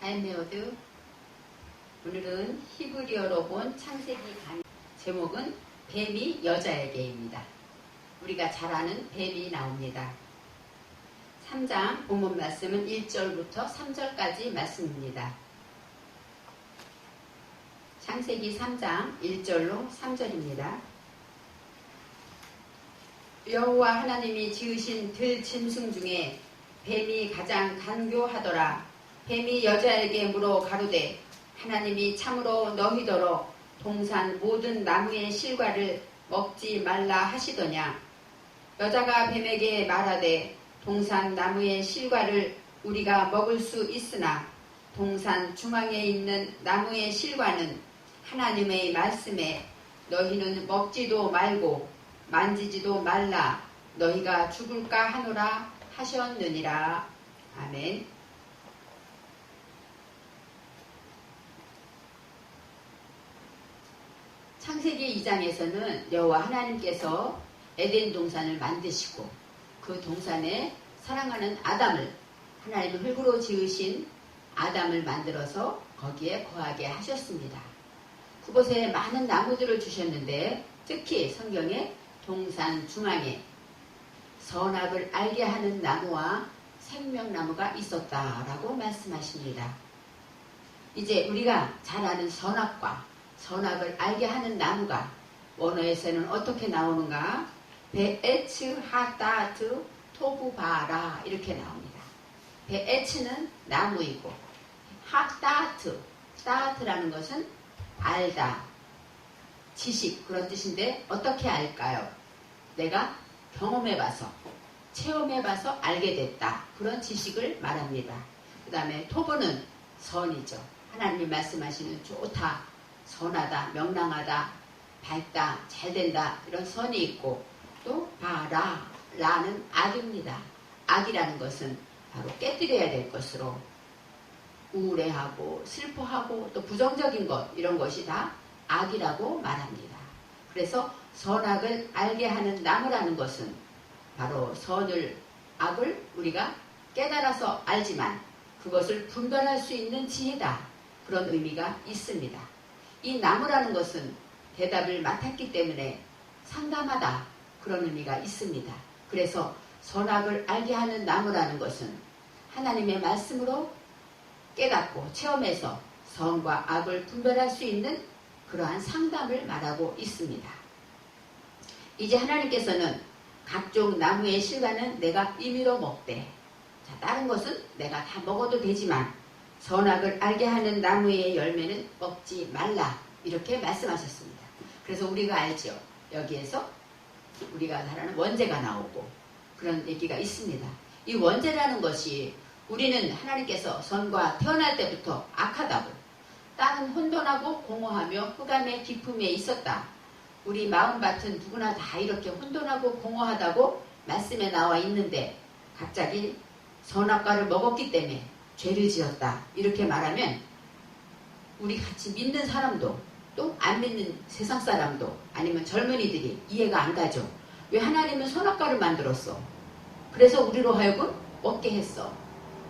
하임메오드. 오늘은 히브리어로 본 창세기 강의 제목은 뱀이 여자에게입니다. 우리가 잘 아는 뱀이 나옵니다. 3장 본문 말씀은 1절부터 3절까지 말씀입니다. 창세기 3장 1절로 3절입니다. 여호와 하나님이 지으신 들 짐승 중에 뱀이 가장 간교하더라. 뱀이 여자에게 물어 가로되 하나님이 참으로 너희더러 동산 모든 나무의 실과를 먹지 말라 하시더냐. 여자가 뱀에게 말하되 동산 나무의 실과를 우리가 먹을 수 있으나 동산 중앙에 있는 나무의 실과는 하나님의 말씀에 너희는 먹지도 말고 만지지도 말라 너희가 죽을까 하노라 하셨느니라. 아멘. 창세기 2장에서는 여호와 하나님께서 에덴 동산을 만드시고 그 동산에 사랑하는 아담을 하나님의 흙으로 지으신 아담을 만들어서 거기에 거하게 하셨습니다. 그곳에 많은 나무들을 주셨는데 특히 성경에 동산 중앙에 선악을 알게 하는 나무와 생명나무가 있었다라고 말씀하십니다. 이제 우리가 잘 아는 선악과 선악을 알게 하는 나무가 원어에서는 어떻게 나오는가? 베에츠 하다트 토부바라 이렇게 나옵니다. 베에츠는 나무이고 하다트, 다트라는 것은 알다, 지식 그런 뜻인데 어떻게 알까요? 내가 경험해봐서 체험해봐서 알게 됐다. 그런 지식을 말합니다. 그 다음에 토부는 선이죠. 하나님이 말씀하시는 좋다, 선하다, 명랑하다, 밝다, 잘된다 이런 선이 있고 또 바라, 라는 악입니다. 악이라는 것은 바로 깨뜨려야 될 것으로 우울해하고 슬퍼하고 또 부정적인 것 이런 것이 다 악이라고 말합니다. 그래서 선악을 알게 하는 나무라는 것은 바로 선을 악을 우리가 깨달아서 알지만 그것을 분별할 수 있는 지혜다. 그런 의미가 있습니다. 이 나무라는 것은 대답을 맡았기 때문에 상담하다 그런 의미가 있습니다. 그래서 선악을 알게 하는 나무라는 것은 하나님의 말씀으로 깨닫고 체험해서 선과 악을 분별할 수 있는 그러한 상담을 말하고 있습니다. 이제 하나님께서는 각종 나무의 실과는 내가 임의로 먹되 자, 다른 것은 내가 다 먹어도 되지만 선악을 알게 하는 나무의 열매는 먹지 말라 이렇게 말씀하셨습니다. 그래서 우리가 알죠. 여기에서 우리가 잘 아는 원죄가 나오고 그런 얘기가 있습니다. 이 원죄라는 것이 우리는 하나님께서 선과 태어날 때부터 악하다고 땅은 혼돈하고 공허하며 흑암의 깊음에 있었다. 우리 마음밭은 누구나 다 이렇게 혼돈하고 공허하다고 말씀에 나와 있는데 갑자기 선악과를 먹었기 때문에 죄를 지었다. 이렇게 말하면 우리 같이 믿는 사람도 또 안 믿는 세상 사람도 아니면 젊은이들이 이해가 안 가죠. 왜 하나님은 선악과를 만들었어? 그래서 우리로 하여금 먹게 했어.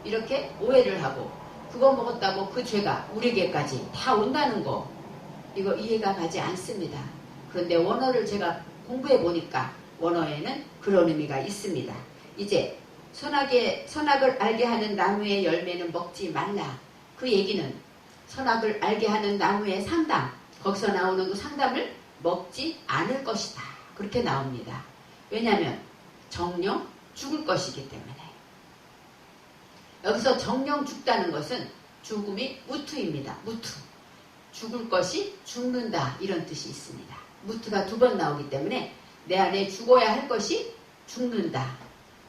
이렇게 오해를 하고 그거 먹었다고 그 죄가 우리에게까지 다 온다는 거 이거 이해가 가지 않습니다. 그런데 원어를 제가 공부해 보니까 원어에는 그런 의미가 있습니다. 이제 선악을 알게 하는 나무의 열매는 먹지 말라. 그 얘기는 선악을 알게 하는 나무의 상담, 거기서 나오는 그 상담을 먹지 않을 것이다. 그렇게 나옵니다. 왜냐하면 정령 죽을 것이기 때문에. 여기서 정령 죽다는 것은 죽음이 무투입니다. 무투. 죽을 것이 죽는다 이런 뜻이 있습니다. 무투가 2번 나오기 때문에 내 안에 죽어야 할 것이 죽는다.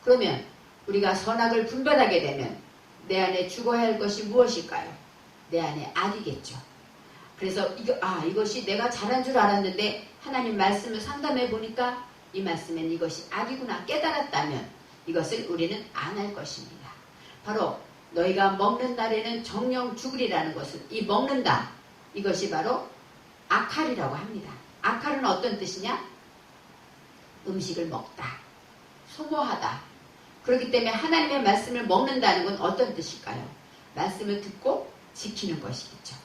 그러면 우리가 선악을 분별하게 되면 내 안에 죽어야 할 것이 무엇일까요? 내 안에 악이겠죠. 그래서 이것이 내가 잘한 줄 알았는데 하나님 말씀을 상담해 보니까 이 말씀엔 이것이 악이구나 깨달았다면 이것을 우리는 안 할 것입니다. 바로 너희가 먹는 날에는 정령 죽으리라는 것은 이 먹는다 이것이 바로 아칼이라고 합니다. 아칼은 어떤 뜻이냐? 음식을 먹다, 소모하다. 그렇기 때문에 하나님의 말씀을 먹는다는 건 어떤 뜻일까요? 말씀을 듣고 지키는 것이겠죠.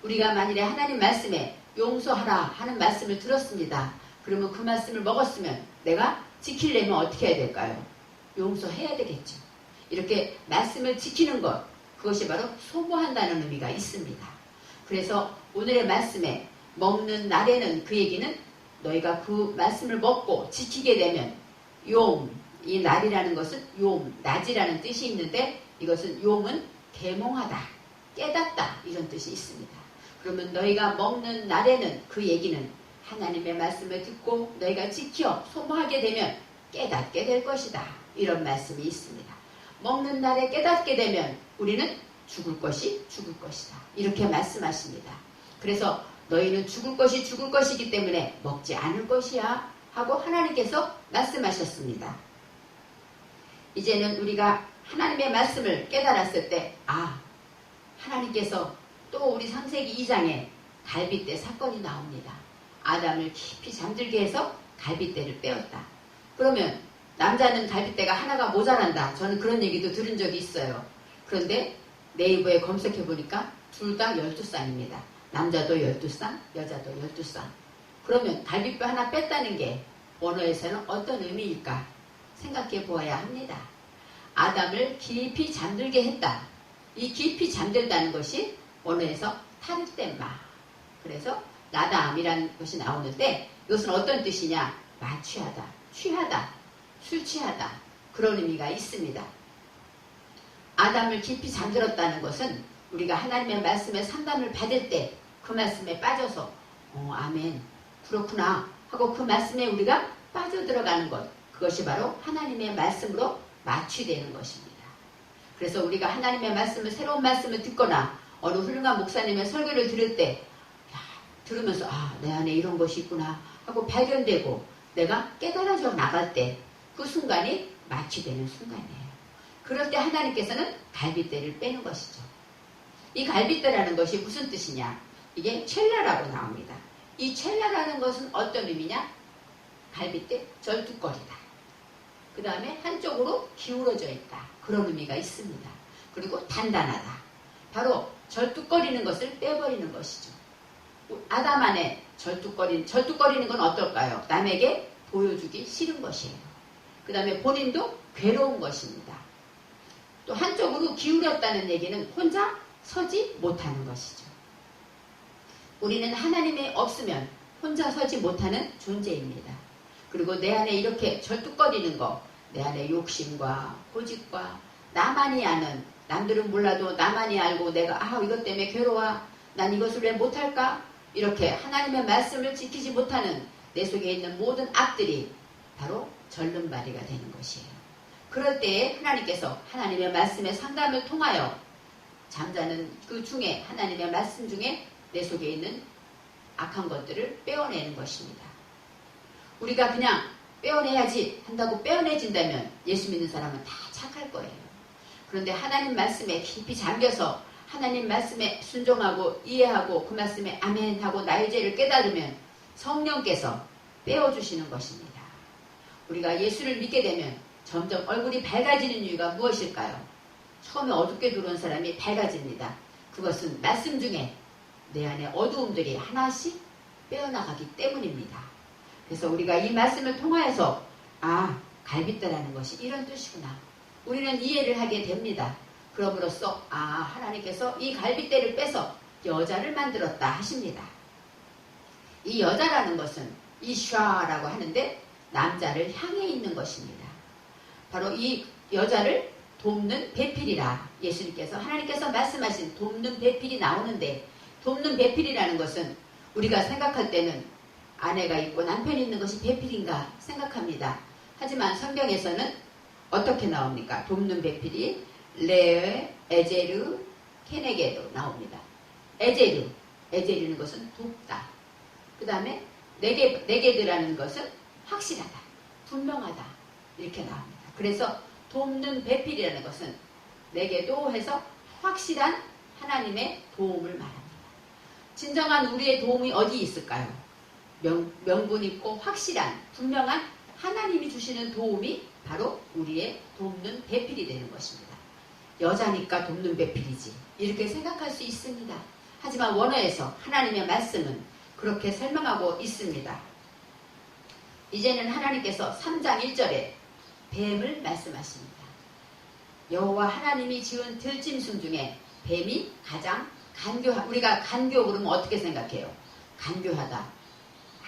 우리가 만일에 하나님 말씀에 용서하라 하는 말씀을 들었습니다. 그러면 그 말씀을 먹었으면 내가 지키려면 어떻게 해야 될까요? 용서해야 되겠죠. 이렇게 말씀을 지키는 것, 그것이 바로 소모한다는 의미가 있습니다. 그래서 오늘의 말씀에 먹는 날에는 그 얘기는 너희가 그 말씀을 먹고 지키게 되면 이 날이라는 것은 낮이라는 뜻이 있는데 이것은 용은 계몽하다, 깨닫다 이런 뜻이 있습니다. 그러면 너희가 먹는 날에는 그 얘기는 하나님의 말씀을 듣고 너희가 지켜 소모하게 되면 깨닫게 될 것이다. 이런 말씀이 있습니다. 먹는 날에 깨닫게 되면 우리는 죽을 것이다. 이렇게 말씀하십니다. 그래서 너희는 죽을 것이기 때문에 먹지 않을 것이야 하고 하나님께서 말씀하셨습니다. 이제는 우리가 하나님의 말씀을 깨달았을 때 하나님께서 또 우리 창세기 2장에 갈빗대 사건이 나옵니다. 아담을 깊이 잠들게 해서 갈빗대를 빼었다. 그러면 남자는 갈빗대가 하나가 모자란다. 저는 그런 얘기도 들은 적이 있어요. 그런데 네이버에 검색해보니까 둘 다 12쌍입니다. 남자도 12쌍, 여자도 12쌍. 그러면 갈빗대 하나 뺐다는 게 원어에서는 어떤 의미일까 생각해 보아야 합니다. 아담을 깊이 잠들게 했다. 이 깊이 잠들다는 것이 원어에서 타르템마. 그래서 나담이라는 것이 나오는데 이것은 어떤 뜻이냐? 마취하다, 취하다, 술 취하다 그런 의미가 있습니다. 아담을 깊이 잠들었다는 것은 우리가 하나님의 말씀에 상담을 받을 때 그 말씀에 빠져서 아멘 그렇구나 하고 그 말씀에 우리가 빠져들어가는 것, 그것이 바로 하나님의 말씀으로 마취되는 것입니다. 그래서 우리가 하나님의 말씀을, 새로운 말씀을 듣거나 어느 훌륭한 목사님의 설교를 들을 때 들으면서 내 안에 이런 것이 있구나 하고 발견되고 내가 깨달아져 나갈 때 그 순간이 마취되는 순간이에요. 그럴 때 하나님께서는 갈빗대를 빼는 것이죠. 이 갈빗대라는 것이 무슨 뜻이냐? 이게 첼라라고 나옵니다. 이 첼라라는 것은 어떤 의미냐? 갈빗대, 절뚝거리다. 그 다음에 한쪽으로 기울어져 있다. 그런 의미가 있습니다. 그리고 단단하다. 바로 절뚝거리는 것을 빼버리는 것이죠. 아담 안에 절뚝거리는 건 어떨까요? 남에게 보여주기 싫은 것이에요. 그 다음에 본인도 괴로운 것입니다. 또 한쪽으로 기울였다는 얘기는 혼자 서지 못하는 것이죠. 우리는 하나님이 없으면 혼자 서지 못하는 존재입니다. 그리고 내 안에 이렇게 절뚝거리는 거, 내 안에 욕심과 고집과 나만이 아는, 남들은 몰라도 나만이 알고 내가 이것 때문에 괴로워, 난 이것을 왜 못할까? 이렇게 하나님의 말씀을 지키지 못하는 내 속에 있는 모든 악들이 바로 절름발이가 되는 것이에요. 그럴 때에 하나님께서 하나님의 말씀의 상담을 통하여 잠자는 그 중에 하나님의 말씀 중에 내 속에 있는 악한 것들을 빼어내는 것입니다. 우리가 그냥 빼어내야지 한다고 빼어내진다면 예수 믿는 사람은 다 착할 거예요. 그런데 하나님 말씀에 깊이 잠겨서 하나님 말씀에 순종하고 이해하고 그 말씀에 아멘 하고 나의 죄를 깨달으면 성령께서 빼어주시는 것입니다. 우리가 예수를 믿게 되면 점점 얼굴이 밝아지는 이유가 무엇일까요? 처음에 어둡게 들어온 사람이 밝아집니다. 그것은 말씀 중에 내 안에 어두움들이 하나씩 빼어나가기 때문입니다. 그래서 우리가 이 말씀을 통하여서 갈빗대라는 것이 이런 뜻이구나. 우리는 이해를 하게 됩니다. 그럼으로써 하나님께서 이 갈빗대를 빼서 여자를 만들었다 하십니다. 이 여자라는 것은 이샤라고 하는데 남자를 향해 있는 것입니다. 바로 이 여자를 돕는 배필이라 예수님께서 하나님께서 말씀하신 돕는 배필이 나오는데 돕는 배필이라는 것은 우리가 생각할 때는 아내가 있고 남편이 있는 것이 배필인가 생각합니다. 하지만 성경에서는 어떻게 나옵니까? 돕는 배필이 레, 에제르, 케네게도 나옵니다. 에제르는 것은 돕다. 그 다음에 네게드라는 것은 확실하다, 분명하다 이렇게 나옵니다. 그래서 돕는 배필이라는 것은 내게도 해서 확실한 하나님의 도움을 말합니다. 진정한 우리의 도움이 어디 있을까요? 명분 있고 확실한 분명한 하나님이 주시는 도움이 바로 우리의 돕는 배필이 되는 것입니다. 여자니까 돕는 배필이지 이렇게 생각할 수 있습니다. 하지만 원어에서 하나님의 말씀은 그렇게 설명하고 있습니다. 이제는 하나님께서 3장 1절에 뱀을 말씀하십니다. 여호와 하나님이 지은 들짐승 중에 뱀이 가장 우리가 간교 그러면 어떻게 생각해요? 간교하다,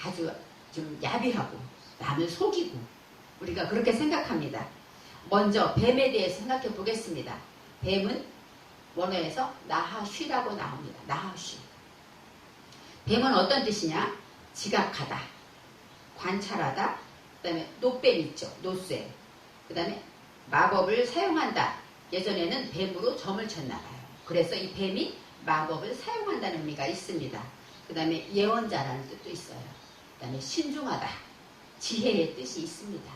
아주 좀 야비하고 남을 속이고 우리가 그렇게 생각합니다. 먼저 뱀에 대해서 생각해 보겠습니다. 뱀은 원어에서 나하쉬라고 나옵니다. 나하쉬. 뱀은 어떤 뜻이냐? 지각하다, 관찰하다, 그 다음에 노뱀 있죠. 노쇠. 그 다음에 마법을 사용한다. 예전에는 뱀으로 점을 쳤나봐요. 그래서 이 뱀이 마법을 사용한다는 의미가 있습니다. 그 다음에 예언자라는 뜻도 있어요. 그 다음에 신중하다, 지혜의 뜻이 있습니다.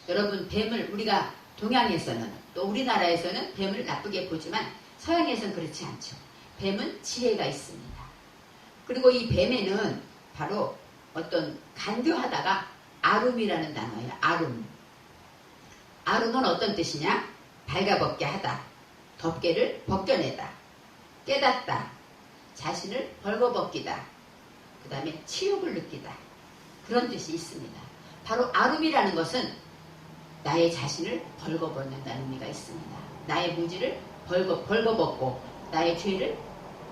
여러분, 뱀을 우리가 동양에서는 또 우리나라에서는 뱀을 나쁘게 보지만 서양에서는 그렇지 않죠. 뱀은 지혜가 있습니다. 그리고 이 뱀에는 바로 어떤 간교하다가 아룸이라는 단어예요. 아룸. 아룸은 어떤 뜻이냐? 발가벗게 하다, 덮개를 벗겨내다, 깨닫다, 자신을 벌거벗기다, 그 다음에 치욕을 느끼다, 그런 뜻이 있습니다. 바로 아룸이라는 것은 나의 자신을 벌거벗는다는 의미가 있습니다. 나의 무지를 벌거벗고 나의 죄를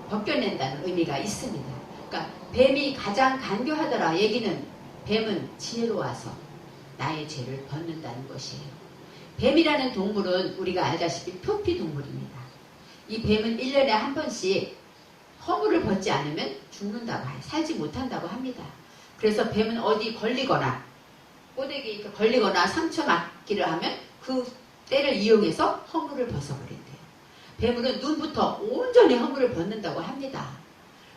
벗겨낸다는 의미가 있습니다. 그러니까 뱀이 가장 간교하더라 얘기는 뱀은 지혜로워서 나의 죄를 벗는다는 것이에요. 뱀이라는 동물은 우리가 알다시피 표피 동물입니다. 이 뱀은 1년에 한 번씩 허물을 벗지 않으면 죽는다고 해요. 살지 못한다고 합니다. 그래서 뱀은 어디 걸리거나 꼬대기에 걸리거나 상처 맞기를 하면 그 때를 이용해서 허물을 벗어버린대요. 뱀은 눈부터 온전히 허물을 벗는다고 합니다.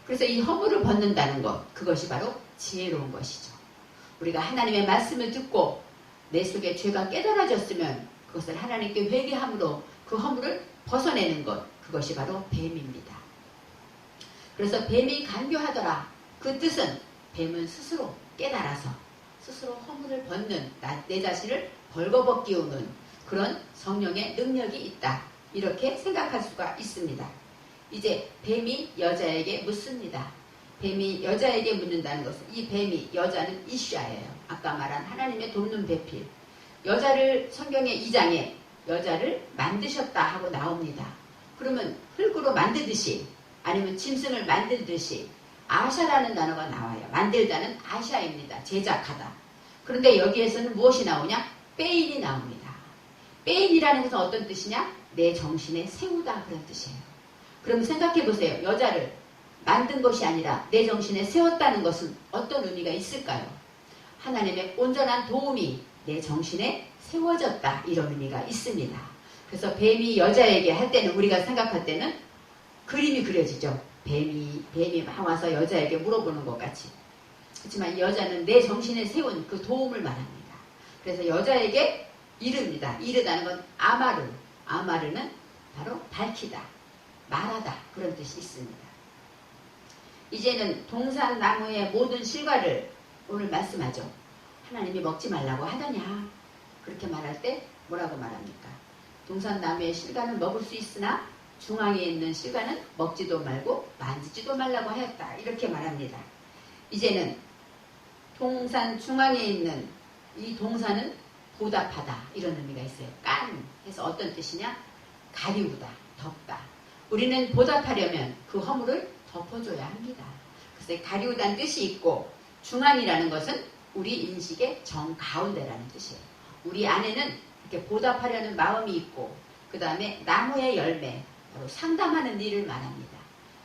그래서 이 허물을 벗는다는 것, 그것이 바로 지혜로운 것이죠. 우리가 하나님의 말씀을 듣고 내 속에 죄가 깨달아졌으면 그것을 하나님께 회개함으로 그 허물을 벗어내는 것, 그것이 바로 뱀입니다. 그래서 뱀이 간교하더라. 그 뜻은 뱀은 스스로 깨달아서 스스로 허물을 벗는, 내 자신을 벌거벗기우는 그런 성령의 능력이 있다. 이렇게 생각할 수가 있습니다. 이제 뱀이 여자에게 묻습니다. 뱀이 여자에게 묻는다는 것은 이 뱀이, 여자는 이샤예요. 아까 말한 하나님의 돕는 배필. 여자를 성경의 2장에 여자를 만드셨다 하고 나옵니다. 그러면 흙으로 만들듯이 아니면 짐승을 만들듯이 아샤라는 단어가 나와요. 만들다는 아샤입니다. 제작하다. 그런데 여기에서는 무엇이 나오냐? 빼인이 나옵니다. 빼인이라는 것은 어떤 뜻이냐? 내 정신에 세우다, 그런 뜻이에요. 그럼 생각해 보세요. 여자를 만든 것이 아니라 내 정신에 세웠다는 것은 어떤 의미가 있을까요? 하나님의 온전한 도움이 내 정신에 세워졌다, 이런 의미가 있습니다. 그래서 뱀이 여자에게 할 때는, 우리가 생각할 때는 그림이 그려지죠. 뱀이 막 와서 여자에게 물어보는 것 같이. 그렇지만 이 여자는 내 정신에 세운 그 도움을 말합니다. 그래서 여자에게 이릅니다. 이르다는 건 아마르. 아마르는 바로 밝히다, 말하다, 그런 뜻이 있습니다. 이제는 동산나무의 모든 실과를 오늘 말씀하죠. 하나님이 먹지 말라고 하더냐, 그렇게 말할 때 뭐라고 말합니까? 동산나무의 실과는 먹을 수 있으나 중앙에 있는 실과는 먹지도 말고 만지지도 말라고 하였다, 이렇게 말합니다. 이제는 동산 중앙에 있는 이 동산은 보답하다, 이런 의미가 있어요. 깐 해서 어떤 뜻이냐? 가리우다, 덮다. 우리는 보답하려면 그 허물을 덮어줘야 합니다. 그래서 가리우다는 뜻이 있고, 중앙이라는 것은 우리 인식의 정가운데라는 뜻이에요. 우리 안에는 이렇게 보답하려는 마음이 있고, 그 다음에 나무의 열매, 바로 상담하는 일을 말합니다.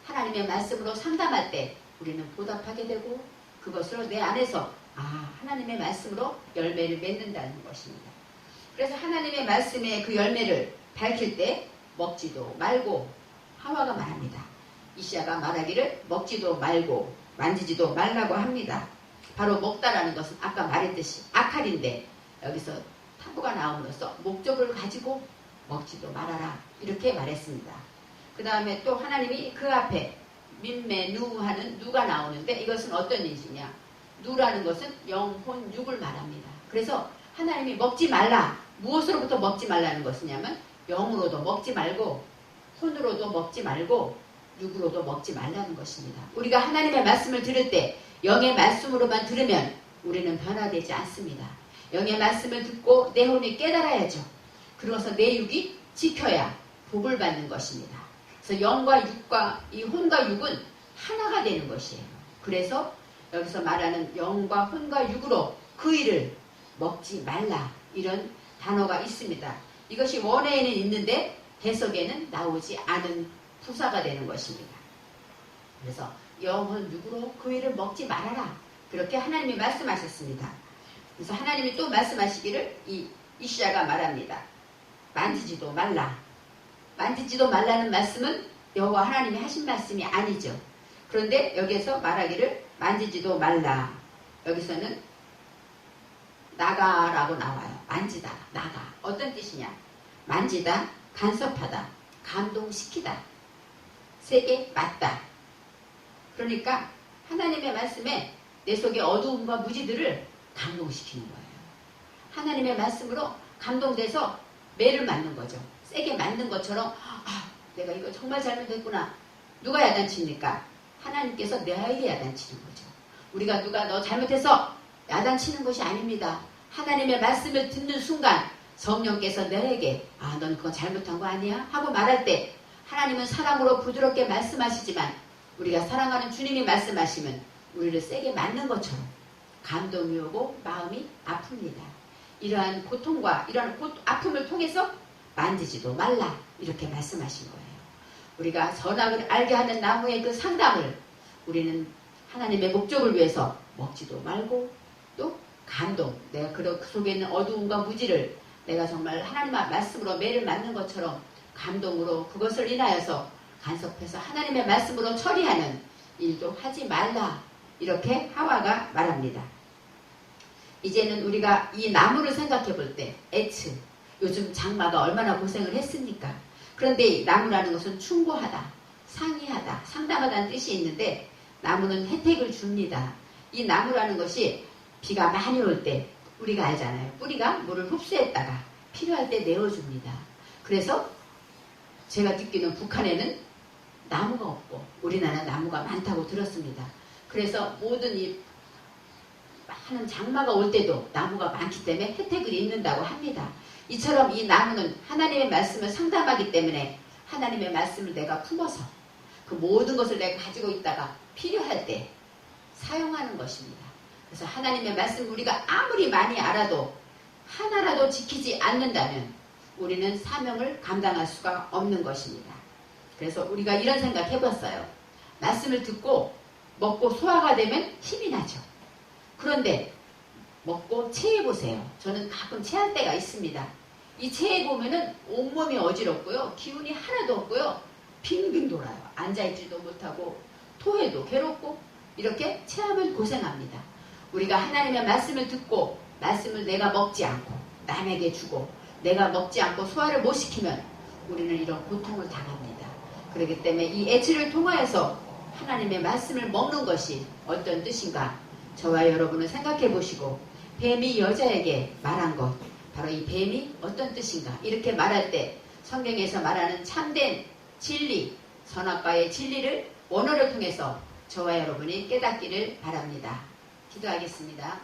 하나님의 말씀으로 상담할 때 우리는 보답하게 되고, 그것으로 내 안에서 하나님의 말씀으로 열매를 맺는다는 것입니다. 그래서 하나님의 말씀의 그 열매를 밝힐 때 먹지도 말고, 하와가 말합니다. 이시야가 말하기를 먹지도 말고 만지지도 말라고 합니다. 바로 먹다라는 것은 아까 말했듯이 아칼인데, 여기서 타부가 나옴으로써 목적을 가지고 먹지도 말아라, 이렇게 말했습니다. 그 다음에 또 하나님이 그 앞에 민매 누 하는 누가 나오는데, 이것은 어떤 뜻이냐? 누라는 것은 영혼 육을 말합니다. 그래서 하나님이 먹지 말라, 무엇으로부터 먹지 말라는 것이냐면 영으로도 먹지 말고 혼으로도 먹지 말고 육으로도 먹지 말라는 것입니다. 우리가 하나님의 말씀을 들을 때 영의 말씀으로만 들으면 우리는 변화되지 않습니다. 영의 말씀을 듣고 내 혼이 깨달아야죠. 그러고서 내 육이 지켜야 복을 받는 것입니다. 그래서 영과 육과 이 혼과 육은 하나가 되는 것이에요. 그래서 여기서 말하는 영과 혼과 육으로 그 일을 먹지 말라 이런 단어가 있습니다. 이것이 원어에는 있는데 해석에는 나오지 않은 부사가 되는 것입니다. 그래서 영혼 육으로 그 일을 먹지 말아라. 그렇게 하나님이 말씀하셨습니다. 그래서 하나님이 또 말씀하시기를 이시야가 말합니다. 만지지도 말라. 만지지도 말라는 말씀은 여호와 하나님이 하신 말씀이 아니죠. 그런데 여기에서 말하기를 만지지도 말라. 여기서는 나가라고 나와요. 만지다, 나가. 어떤 뜻이냐? 만지다, 간섭하다, 감동시키다, 세게 맞다. 그러니까 하나님의 말씀에 내 속의 어두움과 무지들을 감동시키는 거예요. 하나님의 말씀으로 감동돼서 매를 맞는 거죠. 세게 맞는 것처럼 내가 이거 정말 잘못했구나. 누가 야단칩니까? 하나님께서 내에게 야단치는 거죠. 우리가 누가 너 잘못해서 야단치는 것이 아닙니다. 하나님의 말씀을 듣는 순간 성령께서 내게 넌 그건 잘못한 거 아니야? 하고 말할 때 하나님은 사랑으로 부드럽게 말씀하시지만 우리가 사랑하는 주님이 말씀하시면 우리를 세게 맞는 것처럼 감동이 오고 마음이 아픕니다. 이러한 고통과 이러한 아픔을 통해서 만지지도 말라 이렇게 말씀하신 거예요. 우리가 선악을 알게 하는 나무의 그 상담을 우리는 하나님의 목적을 위해서 먹지도 말고 또 감동, 내가 그 속에 있는 어두움과 무지를 내가 정말 하나님의 말씀으로 매를 맞는 것처럼 감동으로 그것을 인하여서 간섭해서 하나님의 말씀으로 처리하는 일도 하지 말라 이렇게 하와가 말합니다. 이제는 우리가 이 나무를 생각해 볼 때 에츠, 요즘 장마가 얼마나 고생을 했습니까? 그런데 이 나무라는 것은 충고하다, 상의하다, 상담하다는 뜻이 있는데 나무는 혜택을 줍니다. 이 나무라는 것이 비가 많이 올 때 우리가 알잖아요. 뿌리가 물을 흡수했다가 필요할 때 내어줍니다. 그래서 제가 듣기는 북한에는 나무가 없고 우리나라 나무가 많다고 들었습니다. 그래서 모든 이 많은 장마가 올 때도 나무가 많기 때문에 혜택을 입는다고 합니다. 이처럼 이 나무는 하나님의 말씀을 상담하기 때문에 하나님의 말씀을 내가 품어서 그 모든 것을 내가 가지고 있다가 필요할 때 사용하는 것입니다. 그래서 하나님의 말씀 우리가 아무리 많이 알아도 하나라도 지키지 않는다면 우리는 사명을 감당할 수가 없는 것입니다. 그래서 우리가 이런 생각 해봤어요. 말씀을 듣고 먹고 소화가 되면 힘이 나죠. 그런데 먹고 체해보세요. 저는 가끔 체할 때가 있습니다. 이 체해보면은 온몸이 어지럽고요. 기운이 하나도 없고요. 빙빙 돌아요. 앉아있지도 못하고 토해도 괴롭고 이렇게 체하면 고생합니다. 우리가 하나님의 말씀을 듣고 말씀을 내가 먹지 않고 남에게 주고 내가 먹지 않고 소화를 못 시키면 우리는 이런 고통을 당합니다. 그렇기 때문에 이 애치를 통하여서 하나님의 말씀을 먹는 것이 어떤 뜻인가 저와 여러분은 생각해 보시고 뱀이 여자에게 말한 것 바로 이 뱀이 어떤 뜻인가 이렇게 말할 때 성경에서 말하는 참된 진리 선악과의 진리를 원어를 통해서 저와 여러분이 깨닫기를 바랍니다. 기도하겠습니다.